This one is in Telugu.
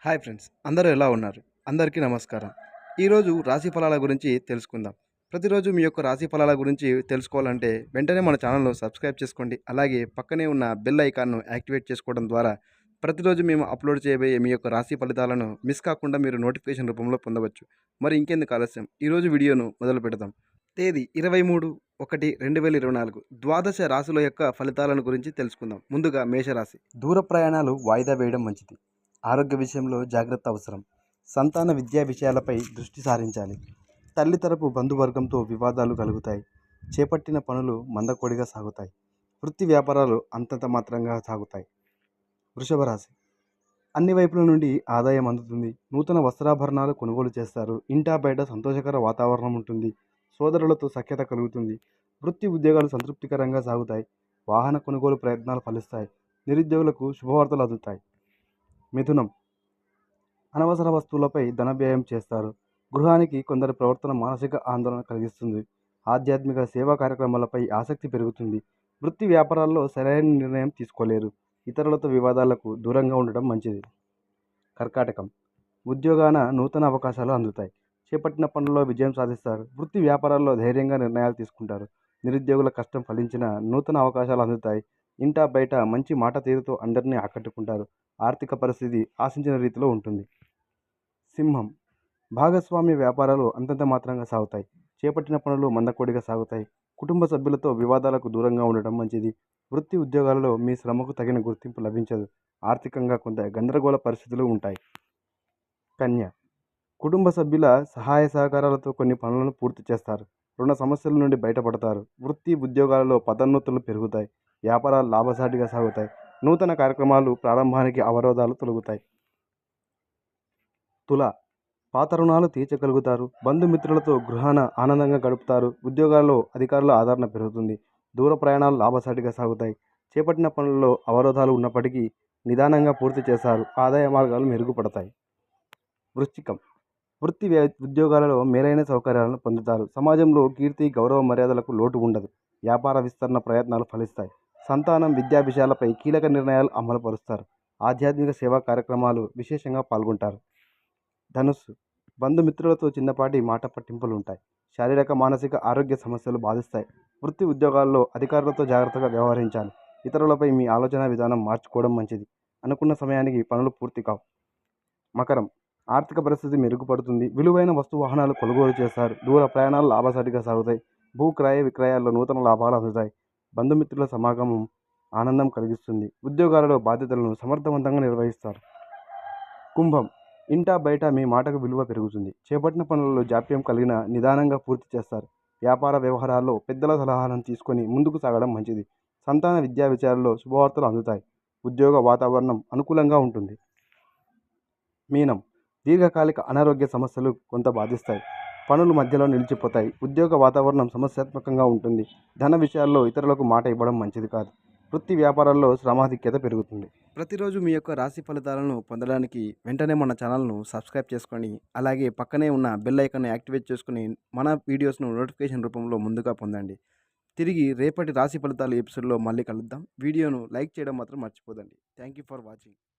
హాయ్ ఫ్రెండ్స్, అందరూ ఎలా ఉన్నారు? అందరికీ నమస్కారం. ఈరోజు రాశి ఫలాల గురించి తెలుసుకుందాం. ప్రతిరోజు మీ యొక్క రాశి ఫలాల గురించి తెలుసుకోవాలంటే వెంటనే మన ఛానల్‌ను సబ్స్క్రైబ్ చేసుకోండి. అలాగే పక్కనే ఉన్న బెల్ ఐకాన్‌ను యాక్టివేట్ చేసుకోవడం ద్వారా ప్రతిరోజు మేము అప్లోడ్ చేయబోయే మీ యొక్క రాశి ఫలితాలను మిస్ కాకుండా మీరు నోటిఫికేషన్ రూపంలో పొందవచ్చు. మరి ఇంకెందుకు ఆలస్యం, ఈరోజు వీడియోను మొదలుపెడదాం. తేదీ 23/1/2024 ద్వాదశ రాశుల యొక్క ఫలితాలను గురించి తెలుసుకుందాం. ముందుగా మేషరాశి. దూర ప్రయాణాలు వాయిదా వేయడం మంచిది. ఆరోగ్య విషయంలో జాగ్రత్త అవసరం. సంతాన విద్యా విషయాలపై దృష్టి సారించాలి. తల్లి తరపు బంధువర్గంతో వివాదాలు కలుగుతాయి. చేపట్టిన పనులు మందకొడిగా సాగుతాయి. వృత్తి వ్యాపారాలు అంతంత మాత్రంగా సాగుతాయి. వృషభ రాశి. అన్ని వైపుల నుండి ఆదాయం అందుతుంది. నూతన వస్త్రాభరణాలు కొనుగోలు చేస్తారు. ఇంటా బయట సంతోషకర వాతావరణం ఉంటుంది. సోదరులతో సఖ్యత కలుగుతుంది. వృత్తి ఉద్యోగాలు సంతృప్తికరంగా సాగుతాయి. వాహన కొనుగోలు ప్రయత్నాలు ఫలిస్తాయి. నిరుద్యోగులకు శుభవార్తలు అందుతాయి. మిథునం. అనవసర వస్తువులపై ధన వ్యయం చేస్తారు. గృహానికి కొందరి ప్రవర్తన మానసిక ఆందోళన కలిగిస్తుంది. ఆధ్యాత్మిక సేవా కార్యక్రమాలపై ఆసక్తి పెరుగుతుంది. వృత్తి వ్యాపారాల్లో సరైన నిర్ణయం తీసుకోలేరు. ఇతరులతో వివాదాలకు దూరంగా ఉండడం మంచిది. కర్కాటకం. ఉద్యోగాన నూతన అవకాశాలు అందుతాయి. చేపట్టిన పనుల్లో విజయం సాధిస్తారు. వృత్తి వ్యాపారాల్లో ధైర్యంగా నిర్ణయాలు తీసుకుంటారు. నిరుద్యోగుల కష్టం ఫలించిన నూతన అవకాశాలు అందుతాయి. ఇంటా బయట మంచి మాట తీరుతో అందరినీ ఆకట్టుకుంటారు. ఆర్థిక పరిస్థితి ఆశించిన రీతిలో ఉంటుంది. సింహం. భాగస్వామ్య వ్యాపారాలు అంతంత మాత్రంగా సాగుతాయి. చేపట్టిన పనులు మందకొడిగా సాగుతాయి. కుటుంబ సభ్యులతో వివాదాలకు దూరంగా ఉండడం మంచిది. వృత్తి ఉద్యోగాలలో మీ శ్రమకు తగిన గుర్తింపు లభించదు. ఆర్థికంగా కొంత గందరగోళ పరిస్థితులు ఉంటాయి. కన్య. కుటుంబ సభ్యుల సహాయ సహకారాలతో కొన్ని పనులను పూర్తి చేస్తారు. రుణ సమస్యల నుండి బయటపడతారు. వృత్తి ఉద్యోగాలలో పదోన్నతులు పెరుగుతాయి. వ్యాపారాలు లాభసాటిగా సాగుతాయి. నూతన కార్యక్రమాలు ప్రారంభానికి అవరోధాలు తొలగుతాయి. తుల. పాత రుణాలు తీర్చగలుగుతారు. బంధుమిత్రులతో గృహాన ఆనందంగా గడుపుతారు. ఉద్యోగాల్లో అధికారుల ఆదరణ పెరుగుతుంది. దూర ప్రయాణాలు లాభసాటిగా సాగుతాయి. చేపట్టిన పనుల్లో అవరోధాలు ఉన్నప్పటికీ నిదానంగా పూర్తి చేస్తారు. ఆదాయ మార్గాలు మెరుగుపడతాయి. వృశ్చికం. ఉద్యోగాలలో మేలైన సౌకర్యాలను పొందుతారు. సమాజంలో కీర్తి గౌరవ మర్యాదలకు లోటు ఉండదు. వ్యాపార విస్తరణ ప్రయత్నాలు ఫలిస్తాయి. సంతానం విద్యా విషయాలపై కీలక నిర్ణయాలు అమలుపరుస్తారు. ఆధ్యాత్మిక సేవా కార్యక్రమాలు విశేషంగా పాల్గొంటారు. ధనుస్సు. బంధుమిత్రులతో చిన్నపాటి మాట పట్టింపులు ఉంటాయి. శారీరక మానసిక ఆరోగ్య సమస్యలు బాధిస్తాయి. వృత్తి ఉద్యోగాల్లో అధికారులతో జాగ్రత్తగా వ్యవహరించాలి. ఇతరులపై మీ ఆలోచన విధానం మార్చుకోవడం మంచిది. అనుకున్న సమయానికి పనులు పూర్తి కావు. మకరం. ఆర్థిక పరిస్థితి మెరుగుపడుతుంది. విలువైన వస్తు వాహనాలు కొనుగోలు చేస్తారు. దూర ప్రయాణాలు లాభసాటిగా సాగుతాయి. భూ క్రయ విక్రయాల్లో నూతన లాభాలు అందుతాయి. బంధుమిత్రుల సమాగమం ఆనందం కలిగిస్తుంది. ఉద్యోగాలలో బాధ్యతలను సమర్థవంతంగా నిర్వహిస్తారు. కుంభం. ఇంటా బయట మీ మాటకు విలువ పెరుగుతుంది. చేపట్టిన పనులలో జాప్యం కలిగిన నిదానంగా పూర్తి చేస్తారు. వ్యాపార వ్యవహారాల్లో పెద్దల సలహాలను తీసుకొని ముందుకు సాగడం మంచిది. సంతాన విద్యా విషయాల్లో శుభవార్తలు అందుతాయి. ఉద్యోగ వాతావరణం అనుకూలంగా ఉంటుంది. మీనం. దీర్ఘకాలిక అనారోగ్య సమస్యలు కొంత బాధిస్తాయి. పనులు మధ్యలో నిలిచిపోతాయి. ఉద్యోగ వాతావరణం సమస్యాత్మకంగా ఉంటుంది. ధన విషయాల్లో ఇతరులకు మాట ఇవ్వడం మంచిది కాదు. వృత్తి వ్యాపారాల్లో శ్రమాధిక్యత పెరుగుతుంది. ప్రతిరోజు మీ యొక్క రాశి ఫలితాలను పొందడానికి వెంటనే మన ఛానల్ను సబ్స్క్రైబ్ చేసుకొని అలాగే పక్కనే ఉన్న బెల్ ఐకాన్ని యాక్టివేట్ చేసుకుని మన వీడియోస్ను నోటిఫికేషన్ రూపంలో ముందుగా పొందండి. తిరిగి రేపటి రాశి ఫలితాలు ఎపిసోడ్లో మళ్ళీ కలుద్దాం. వీడియోను లైక్ చేయడం మాత్రం మర్చిపోదండి. Thank you for watching.